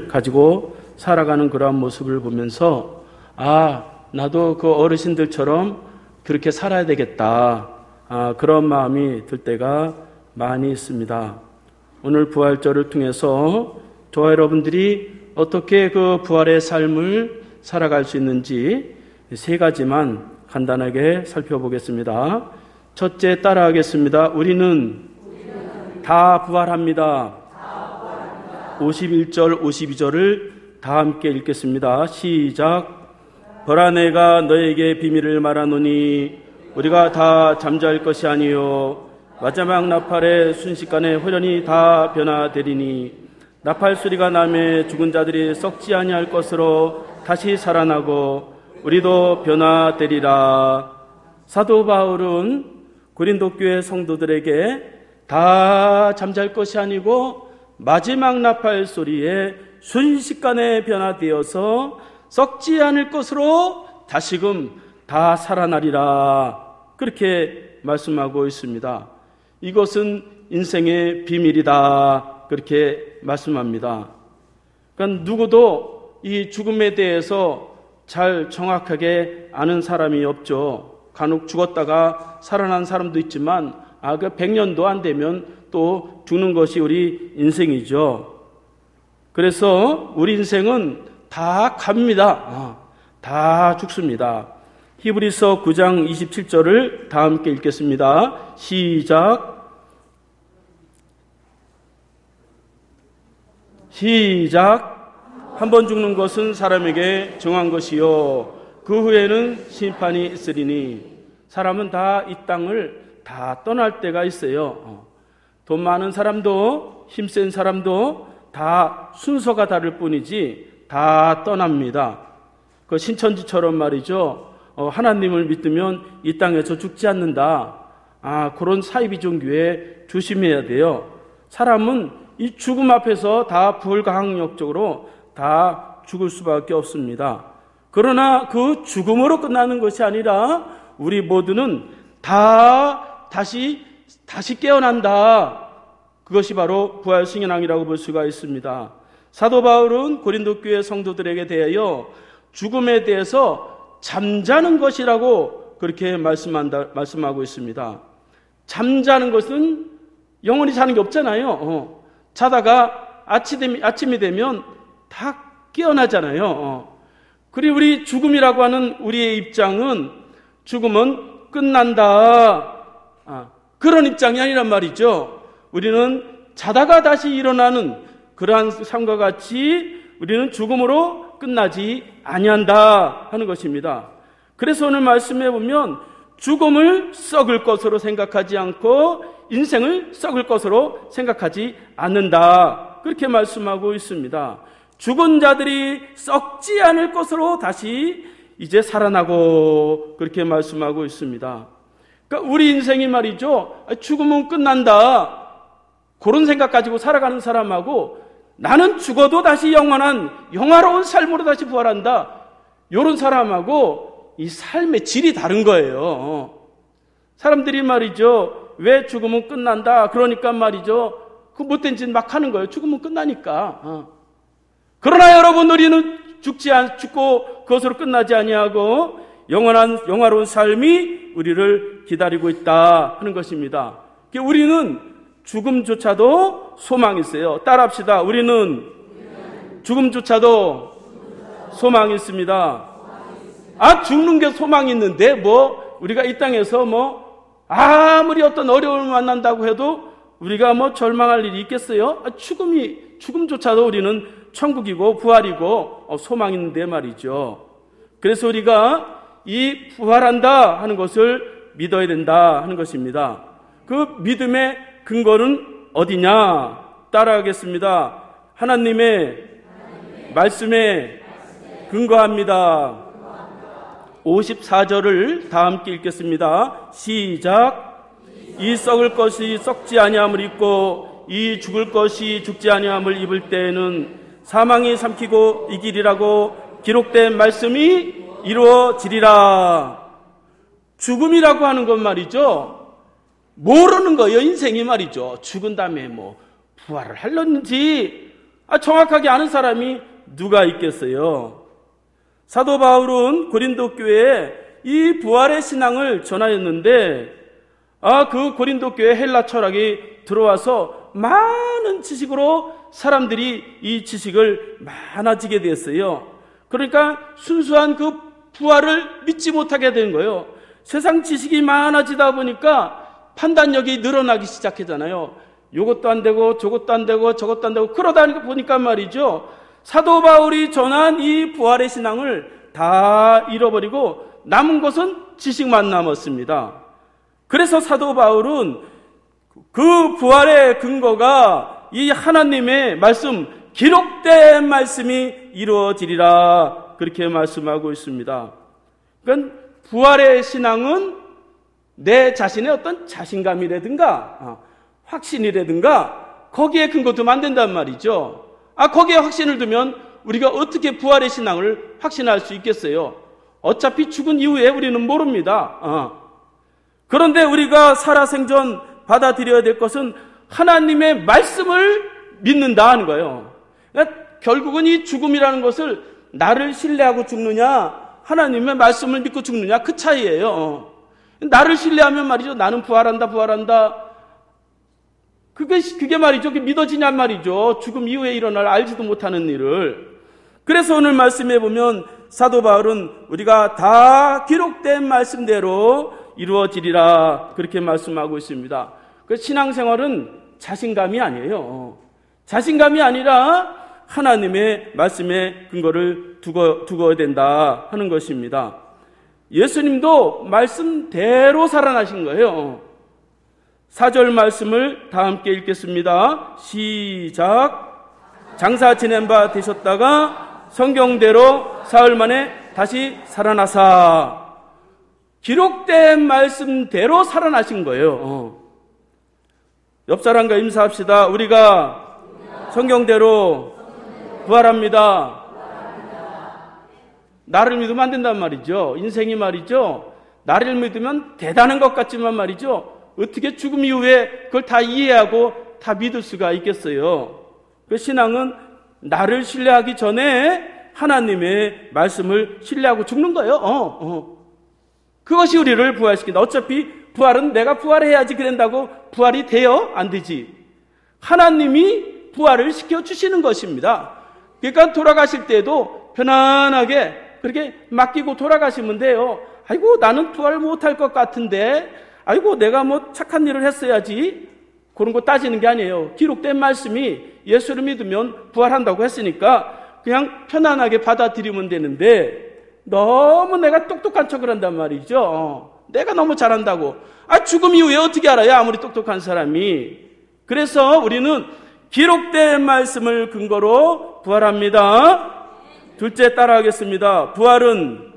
가지고 살아가는 그러한 모습을 보면서 나도 그 어르신들처럼 그렇게 살아야 되겠다, 그런 마음이 들 때가 많이 있습니다. 오늘 부활절을 통해서 저와 여러분들이 어떻게 그 부활의 삶을 살아갈 수 있는지 세 가지만 간단하게 살펴보겠습니다. 첫째, 따라하겠습니다. 우리는 다 부활합니다. 51절, 52절을 다 함께 읽겠습니다. 시작. 보라, 내가 너에게 비밀을 말하노니 우리가 다 잠잘 것이 아니요 마지막 나팔의 순식간에 호련히 다 변화되리니 나팔 소리가 나매 죽은 자들이 썩지 아니할 것으로 다시 살아나고 우리도 변화되리라. 사도 바울은 고린도 교회 성도들에게 다 잠잘 것이 아니고 마지막 나팔 소리에 순식간에 변화되어서 썩지 않을 것으로 다시금 다 살아나리라, 그렇게 말씀하고 있습니다. 이것은 인생의 비밀이다, 그렇게 말씀합니다. 그러니까 누구도 이 죽음에 대해서 잘 정확하게 아는 사람이 없죠. 간혹 죽었다가 살아난 사람도 있지만 그 100년도 안 되면 또 죽는 것이 우리 인생이죠. 그래서 우리 인생은 다 갑니다. 다 죽습니다. 히브리서 9장 27절을 다 함께 읽겠습니다. 시작. 한 번 죽는 것은 사람에게 정한 것이요 그 후에는 심판이 있으리니. 사람은 다 이 땅을 다 떠날 때가 있어요. 돈 많은 사람도 힘센 사람도 다 순서가 다를 뿐이지 다 떠납니다. 그 신천지처럼 말이죠. 하나님을 믿으면 이 땅에서 죽지 않는다. 그런 사이비 종교에 조심해야 돼요. 사람은 이 죽음 앞에서 다 불가항력적으로 다 죽을 수밖에 없습니다. 그러나 그 죽음으로 끝나는 것이 아니라 우리 모두는 다 다시 깨어난다. 그것이 바로 부활 승연왕이라고 볼 수가 있습니다. 사도 바울은 고린도 교회 성도들에게 대하여 죽음에 대해서 잠자는 것이라고 그렇게 말씀하고 있습니다. 잠자는 것은 영원히 자는 게 없잖아요. 자다가 아침이 되면 다 깨어나잖아요. 그리고 우리 죽음이라고 하는 우리의 입장은 죽음은 끝난다, 그런 입장이 아니란 말이죠. 우리는 자다가 다시 일어나는 그러한 삶과 같이 우리는 죽음으로 끝나지 아니한다 하는 것입니다. 그래서 오늘 말씀해 보면 죽음을 썩을 것으로 생각하지 않고 인생을 썩을 것으로 생각하지 않는다, 그렇게 말씀하고 있습니다. 죽은 자들이 썩지 않을 것으로 다시 이제 살아나고, 그렇게 말씀하고 있습니다. 그러니까 우리 인생이 말이죠, 죽으면 끝난다, 그런 생각 가지고 살아가는 사람하고 나는 죽어도 다시 영화로운 삶으로 다시 부활한다, 이런 사람하고 이 삶의 질이 다른 거예요. 사람들이 말이죠, 왜 죽으면 끝난다 그러니까 말이죠, 그 못된 짓 막 하는 거예요. 죽으면 끝나니까. 그러나 여러분, 우리는 죽고 그것으로 끝나지 아니하고 영화로운 삶이 우리를 기다리고 있다 하는 것입니다. 우리는 죽음조차도 소망이 있어요. 따라합시다. 우리는 죽음조차도 소망이 있습니다. 죽는 게 소망이 있는데 우리가 이 땅에서 아무리 어떤 어려움을 만난다고 해도 우리가 절망할 일이 있겠어요? 죽음조차도 우리는 천국이고 부활이고 소망이 있는데 말이죠. 그래서 우리가 이 부활한다 하는 것을 믿어야 된다 하는 것입니다. 그 믿음의 근거는 어디냐? 따라하겠습니다. 하나님의 말씀에 근거합니다. 54절을 다 함께 읽겠습니다. 시작. 이 썩을 것이 썩지 아니함을 입고 이 죽을 것이 죽지 아니함을 입을 때에는 사망이 삼키고 이기리라고 기록된 말씀이 이루어지리라. 죽음이라고 하는 건 말이죠, 모르는 거예요. 인생이 말이죠, 죽은 다음에 부활을 하려는지 정확하게 아는 사람이 누가 있겠어요? 사도 바울은 고린도 교회에 이 부활의 신앙을 전하였는데 그 고린도 교회 헬라 철학이 들어와서 많은 지식으로 사람들이 이 지식을 많아지게 됐어요. 그러니까 순수한 그 부활을 믿지 못하게 된 거예요. 세상 지식이 많아지다 보니까 판단력이 늘어나기 시작하잖아요. 요것도 안 되고 저것도 안 되고 저것도 안 되고 그러다 보니까 말이죠. 사도 바울이 전한 이 부활의 신앙을 다 잃어버리고 남은 것은 지식만 남았습니다. 그래서 사도 바울은 그 부활의 근거가 이 하나님의 말씀, 기록된 말씀이 이루어지리라 그렇게 말씀하고 있습니다. 그러니까 부활의 신앙은 내 자신의 어떤 자신감이라든가 확신이라든가 거기에 근거 두면 안 된단 말이죠. 거기에 확신을 두면 우리가 어떻게 부활의 신앙을 확신할 수 있겠어요? 어차피 죽은 이후에 우리는 모릅니다. 그런데 우리가 살아생전 받아들여야 될 것은 하나님의 말씀을 믿는다 하는 거예요. 그러니까 결국은 이 죽음이라는 것을 나를 신뢰하고 죽느냐 하나님의 말씀을 믿고 죽느냐 그 차이예요. 나를 신뢰하면 말이죠. 나는 부활한다. 그게 말이죠. 그게 믿어지냐 말이죠. 죽음 이후에 일어날 알지도 못하는 일을. 그래서 오늘 말씀해 보면 사도 바울은 우리가 다 기록된 말씀대로 이루어지리라 그렇게 말씀하고 있습니다. 그 신앙생활은 자신감이 아니에요. 자신감이 아니라 하나님의 말씀에 근거를 두어야 된다 하는 것입니다. 예수님도 말씀대로 살아나신 거예요. 4절 말씀을 다 함께 읽겠습니다. 시작. 장사 지낸 바 되셨다가 성경대로 사흘 만에 다시 살아나사. 기록된 말씀대로 살아나신 거예요. 옆 사람과 인사합시다. 우리가 성경대로 부활합니다. 나를 믿으면 안 된단 말이죠. 인생이 말이죠. 나를 믿으면 대단한 것 같지만 말이죠. 어떻게 죽음 이후에 그걸 다 이해하고 다 믿을 수가 있겠어요. 그 신앙은 나를 신뢰하기 전에 하나님의 말씀을 신뢰하고 죽는 거예요. 그것이 우리를 부활시킨다. 어차피 부활은 내가 부활해야지 그런다고 부활이 돼요? 안 되지. 하나님이 부활을 시켜주시는 것입니다. 그러니까 돌아가실 때도 편안하게 그렇게 맡기고 돌아가시면 돼요. 아이고 나는 부활 못할 것 같은데 아이고 내가 뭐 착한 일을 했어야지 그런 거 따지는 게 아니에요. 기록된 말씀이 예수를 믿으면 부활한다고 했으니까 그냥 편안하게 받아들이면 되는데 너무 내가 똑똑한 척을 한단 말이죠. 내가 너무 잘한다고. 죽음 이후에 어떻게 알아요? 아무리 똑똑한 사람이. 그래서 우리는 기록된 말씀을 근거로 부활합니다. 둘째 따라하겠습니다. 부활은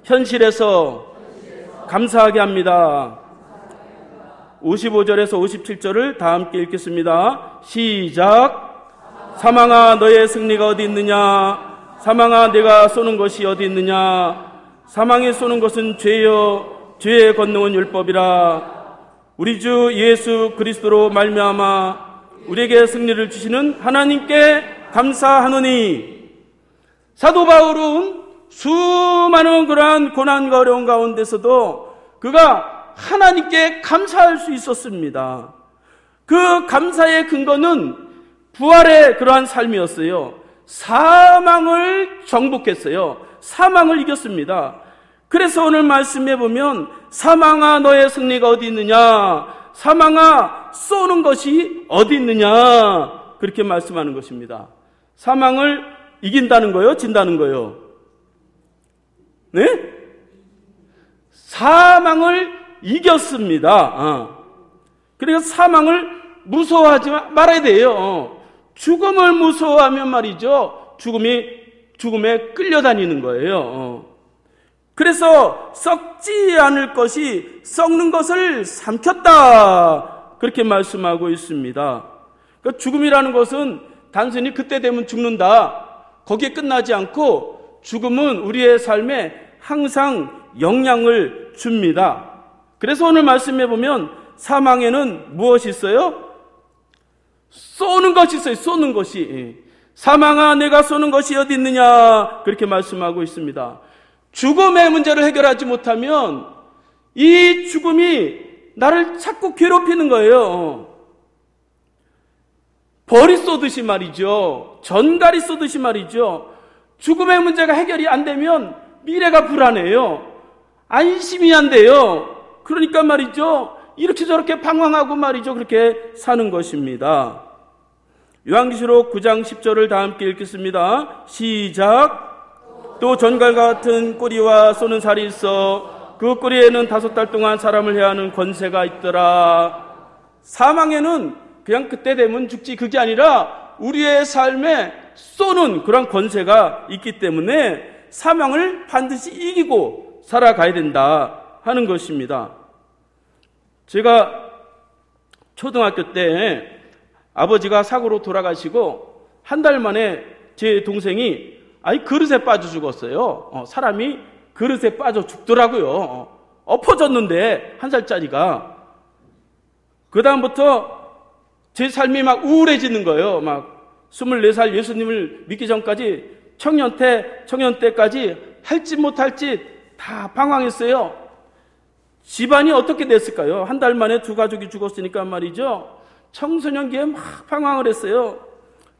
현실에서 감사하게 합니다. 55절에서 57절을 다 함께 읽겠습니다. 시작. 사망아 너의 승리가 어디 있느냐? 사망아 내가 쏘는 것이 어디 있느냐? 사망이 쏘는 것은 죄요 죄의 권능은 율법이라. 우리 주 예수 그리스도로 말미암아 우리에게 승리를 주시는 하나님께 감사하노니. 사도 바울은 수많은 그러한 고난과 어려운 가운데서도 그가 하나님께 감사할 수 있었습니다. 그 감사의 근거는 부활의 그러한 삶이었어요. 사망을 정복했어요. 사망을 이겼습니다. 그래서 오늘 말씀해 보면 사망아 너의 승리가 어디 있느냐? 사망아 쏘는 것이 어디 있느냐? 그렇게 말씀하는 것입니다. 사망을 이긴다는 거요? 진다는 거요? 네? 사망을 이겼습니다. 그래서 사망을 무서워하지 말아야 돼요. 죽음을 무서워하면 말이죠. 죽음에 끌려다니는 거예요. 그래서 썩지 않을 것이 썩는 것을 삼켰다. 그렇게 말씀하고 있습니다. 그러니까 죽음이라는 것은 단순히 그때 되면 죽는다. 거기에 끝나지 않고 죽음은 우리의 삶에 항상 영향을 줍니다. 그래서 오늘 말씀해 보면 사망에는 무엇이 있어요? 쏘는 것이 있어요. 쏘는 것이. 사망아 내가 쏘는 것이 어디 있느냐, 그렇게 말씀하고 있습니다. 죽음의 문제를 해결하지 못하면 이 죽음이 나를 자꾸 괴롭히는 거예요. 벌이 쏘듯이 말이죠. 전갈이 쏘듯이 말이죠. 죽음의 문제가 해결이 안 되면 미래가 불안해요. 안심이 안 돼요. 그러니까 말이죠, 이렇게 저렇게 방황하고 말이죠, 그렇게 사는 것입니다. 요한계시록 9장 10절을 다 함께 읽겠습니다. 시작. 또 전갈과 같은 꼬리와 쏘는 살이 있어 그 꼬리에는 5달 동안 사람을 해하는 권세가 있더라. 사망에는 그냥 그때 되면 죽지, 그게 아니라 우리의 삶에 쏘는 그런 권세가 있기 때문에 사망을 반드시 이기고 살아가야 된다 하는 것입니다. 제가 초등학교 때 아버지가 사고로 돌아가시고 한 달 만에 제 동생이 그릇에 빠져 죽었어요. 사람이 그릇에 빠져 죽더라고요. 엎어졌는데 1살짜리가. 그 다음부터 제 삶이 막 우울해지는 거예요. 막 24살 예수님을 믿기 전까지 청년 때까지 할 짓 못할 짓 다 방황했어요. 집안이 어떻게 됐을까요? 한 달 만에 2가족이 죽었으니까 말이죠. 청소년기에 막 방황을 했어요.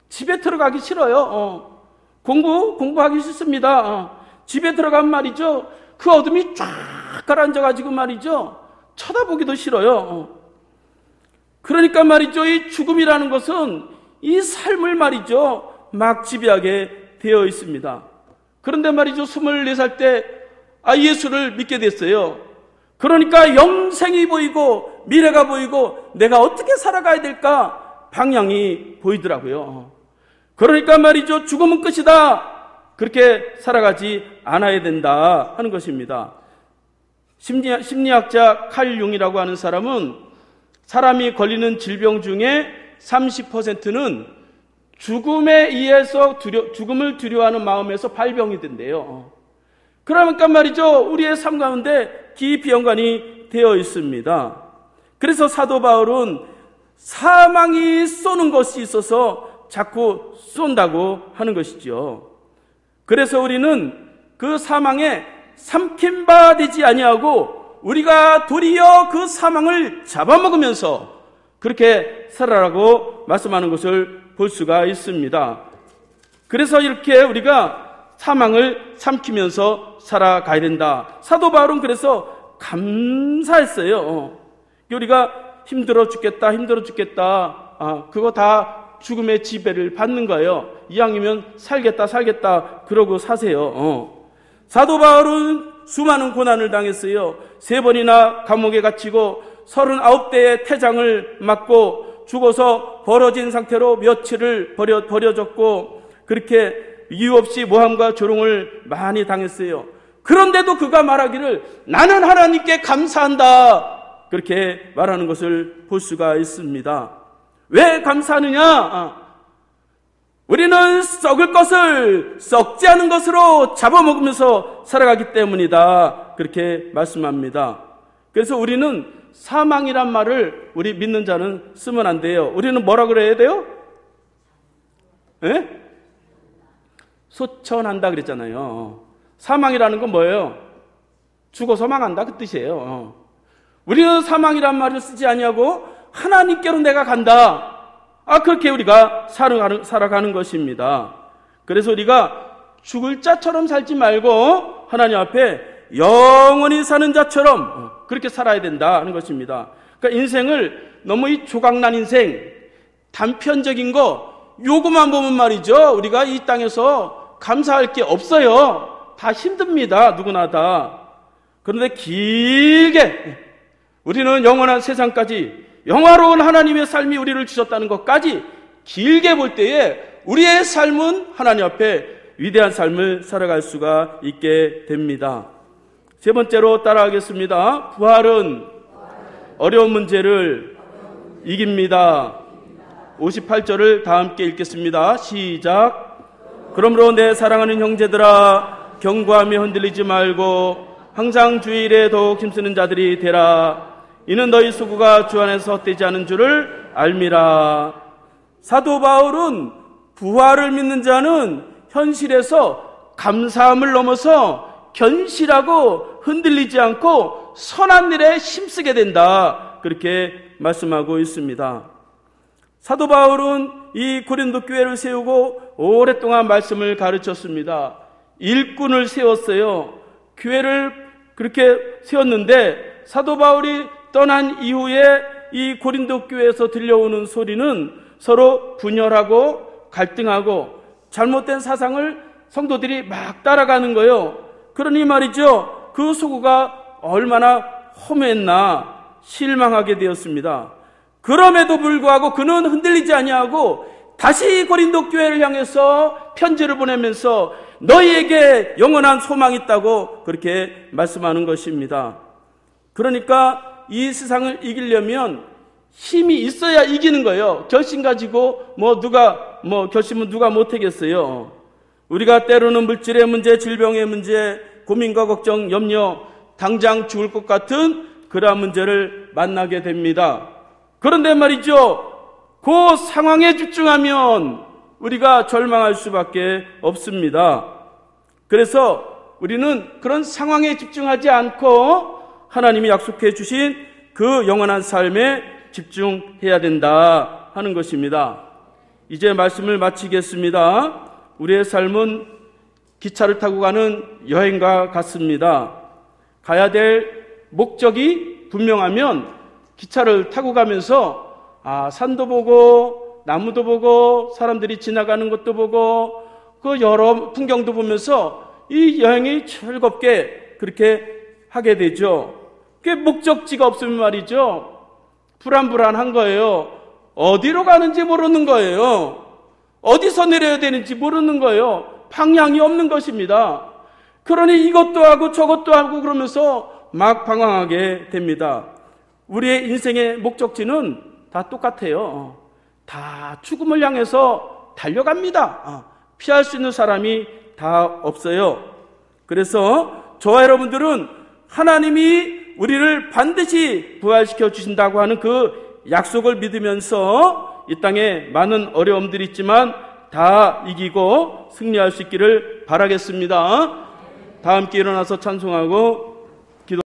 집에 들어가기 싫어요. 공부하기 싫습니다. 집에 들어가면 말이죠, 그 어둠이 쫙 가라앉아가지고 말이죠, 쳐다보기도 싫어요. 그러니까 말이죠, 이 죽음이라는 것은 이 삶을 말이죠, 막 지배하게 되어 있습니다. 그런데 말이죠, 24살 때 예수를 믿게 됐어요. 그러니까 영생이 보이고 미래가 보이고 내가 어떻게 살아가야 될까 방향이 보이더라고요. 그러니까 말이죠, 죽음은 끝이다, 그렇게 살아가지 않아야 된다 하는 것입니다. 심리학자 칼 융이라고 하는 사람은 사람이 걸리는 질병 중에 30%는 죽음에 의해서 죽음을 두려워하는 마음에서 발병이 된대요. 그러니까 말이죠, 우리의 삶 가운데 깊이 연관이 되어 있습니다. 그래서 사도 바울은 사망이 쏘는 것이 있어서 자꾸 쏜다고 하는 것이죠. 그래서 우리는 그 사망에 삼킨 바 되지 아니하고 우리가 도리어 그 사망을 잡아먹으면서 그렇게 살아라고 말씀하는 것을 볼 수가 있습니다. 그래서 이렇게 우리가 사망을 삼키면서 살아가야 된다. 사도 바울은 그래서 감사했어요. 우리가 힘들어 죽겠다, 그거 다 죽음의 지배를 받는 거예요. 이왕이면 살겠다 그러고 사세요. 사도 바울은 수많은 고난을 당했어요. 3번이나 감옥에 갇히고 39대의 태장을 맞고 죽어서 벌어진 상태로 며칠을 버려졌고 그렇게 이유 없이 모함과 조롱을 많이 당했어요. 그런데도 그가 말하기를 나는 하나님께 감사한다, 그렇게 말하는 것을 볼 수가 있습니다. 왜 감사하느냐? 우리는 썩을 것을 썩지 않은 것으로 잡아먹으면서 살아가기 때문이다, 그렇게 말씀합니다. 그래서 우리는 사망이란 말을 우리 믿는 자는 쓰면 안 돼요. 우리는 뭐라 그래야 돼요? 예? 소천한다 그랬잖아요. 사망이라는 건 뭐예요? 죽어서 망한다, 그 뜻이에요. 우리는 사망이란 말을 쓰지 아니하고 하나님께로 내가 간다, 그렇게 우리가 살아가는 것입니다. 그래서 우리가 죽을 자처럼 살지 말고 하나님 앞에 영원히 사는 자처럼 그렇게 살아야 된다 하는 것입니다. 그러니까 인생을 너무 이 조각난 인생, 단편적인 거 요거만 보면 말이죠, 우리가 이 땅에서 감사할 게 없어요. 다 힘듭니다, 누구나 다. 그런데 길게 우리는 영원한 세상까지 영화로운 하나님의 삶이 우리를 주셨다는 것까지 길게 볼 때에 우리의 삶은 하나님 앞에 위대한 삶을 살아갈 수가 있게 됩니다. 3번째로 따라하겠습니다. 부활은 어려운 문제를 이깁니다. 58절을 다 함께 읽겠습니다. 시작. 그러므로 내 사랑하는 형제들아, 경고하며 흔들리지 말고 항상 주의 일에 더욱 힘쓰는 자들이 되라. 이는 너희 수고가 주 안에서 헛되지 않은 줄을 알미라. 사도 바울은 부활을 믿는 자는 현실에서 감사함을 넘어서 견실하고 흔들리지 않고 선한 일에 힘쓰게 된다, 그렇게 말씀하고 있습니다. 사도 바울은 이 고린도 교회를 세우고 오랫동안 말씀을 가르쳤습니다. 일꾼을 세웠어요. 교회를 그렇게 세웠는데 사도 바울이 떠난 이후에 이 고린도 교회에서 들려오는 소리는 서로 분열하고 갈등하고 잘못된 사상을 성도들이 막 따라가는 거예요. 그러니 말이죠, 그 소구가 얼마나 허무했나, 실망하게 되었습니다. 그럼에도 불구하고 그는 흔들리지 아니하고 다시 고린도 교회를 향해서 편지를 보내면서 너희에게 영원한 소망이 있다고 그렇게 말씀하는 것입니다. 그러니까 이 세상을 이기려면 힘이 있어야 이기는 거예요. 결심 가지고 결심은 누가 못하겠어요. 우리가 때로는 물질의 문제, 질병의 문제, 고민과 걱정, 염려, 당장 죽을 것 같은 그러한 문제를 만나게 됩니다. 그런데 말이죠, 그 상황에 집중하면 우리가 절망할 수밖에 없습니다. 그래서 우리는 그런 상황에 집중하지 않고 하나님이 약속해 주신 그 영원한 삶에 집중해야 된다 하는 것입니다. 이제 말씀을 마치겠습니다. 우리의 삶은 기차를 타고 가는 여행과 같습니다. 가야 될 목적이 분명하면 기차를 타고 가면서 산도 보고 나무도 보고 사람들이 지나가는 것도 보고 그 여러 풍경도 보면서 이 여행이 즐겁게 그렇게 하게 되죠. 그게 목적지가 없으면 말이죠, 불안한 거예요. 어디로 가는지 모르는 거예요. 어디서 내려야 되는지 모르는 거예요. 방향이 없는 것입니다. 그러니 이것도 하고 저것도 하고 그러면서 막 방황하게 됩니다. 우리의 인생의 목적지는 다 똑같아요. 다 죽음을 향해서 달려갑니다. 피할 수 있는 사람이 다 없어요. 그래서 저와 여러분들은 하나님이 우리를 반드시 부활시켜 주신다고 하는 그 약속을 믿으면서 이 땅에 많은 어려움들이 있지만 다 이기고 승리할 수 있기를 바라겠습니다. 다 함께 일어나서 찬송하고